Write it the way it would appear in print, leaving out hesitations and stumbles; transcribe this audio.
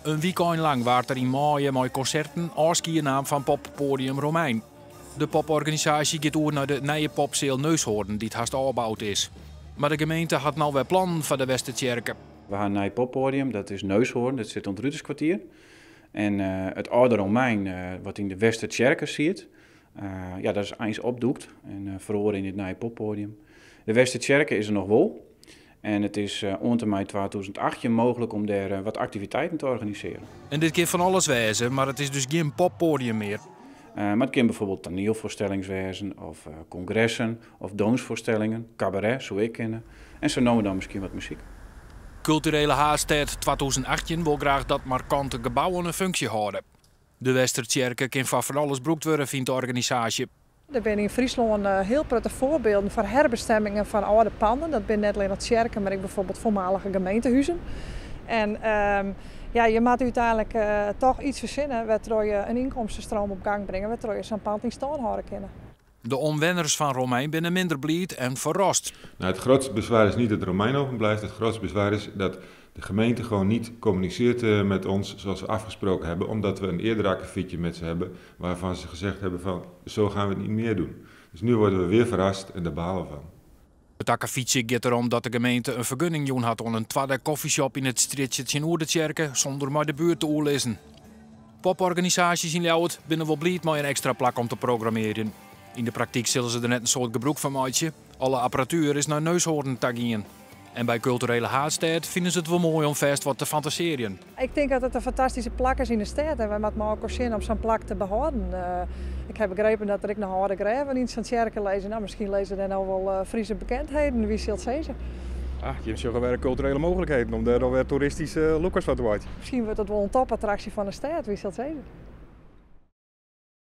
Een weekend lang waart er in maaien met concerten afskiernaam van poppodium Romein. De poporganisatie gaat door naar de nieuwe popzeel Neushoorn die het haast opgebouwd is. Maar de gemeente had nou weer plannen voor de Westertjerken. We gaan naar het poppodium, dat is Neushoorn, dat zit op het Ruterskwartier. En het oude Romein, wat in de Westertjerken ziet, dat is eens opdoekt en verhoren in het nieuwe poppodium. De Westertjerken is er nog wel. En het is onder mei 2018 mogelijk om daar wat activiteiten te organiseren. En dit keer van alles wezen, maar het is dus geen poppodium meer. Maar het kan bijvoorbeeld toneelvoorstellingen wezen, of congressen, of dansvoorstellingen, cabaret, zo ik kennen. En zo noemen we dan misschien wat muziek. Culturele Haastad 2018 wil graag dat markante gebouwen een functie houden. De Westertjerken kan van alles broekt worden, vindt de organisatie. Er zijn in Friesland heel prettige voorbeelden van herbestemmingen van oude panden. Dat zijn net alleen het kerken, maar ook bijvoorbeeld voormalige gemeentehuizen. En je moet uiteindelijk toch iets verzinnen waardoor je een inkomstenstroom op gang brengt, waardoor je zo'n pand in stand houden kunnen. De onwenners van Romein binnen minder blied en verrast. Nou, het grootste bezwaar is niet dat Romein open blijft. Het grootste bezwaar is dat de gemeente gewoon niet communiceert met ons zoals we afgesproken hebben. Omdat we een eerder akkefietje met ze hebben waarvan ze gezegd hebben van zo gaan we het niet meer doen. Dus nu worden we weer verrast en daar balen we van. Het akkefietje gaat erom dat de gemeente een vergunning joen had om een tweede koffieshop in het stritje in Oerdertjerken zonder maar de buurt te oorlezen. Poporganisaties in Ljouwert binnen wel blied met een extra plak om te programmeren. In de praktijk zullen ze er net een soort gebroek van maken. Alle apparatuur is naar Neushoorn tagien. En bij Culturele Haastad vinden ze het wel mooi om vast wat te fantaseren. Ik denk dat het een fantastische plak is in de stad en we moeten maar ook zin om zo'n plak te behouden. Ik heb begrepen dat er ook nog harde graven in zo'n kerken lezen. Nou, misschien lezen er nou wel Friese bekendheden, wie zult zeggen. Je hebt zo weer culturele mogelijkheden om daar dan weer toeristische lookers van te maken. Misschien wordt het wel een topattractie van de stad, wie zult zeggen.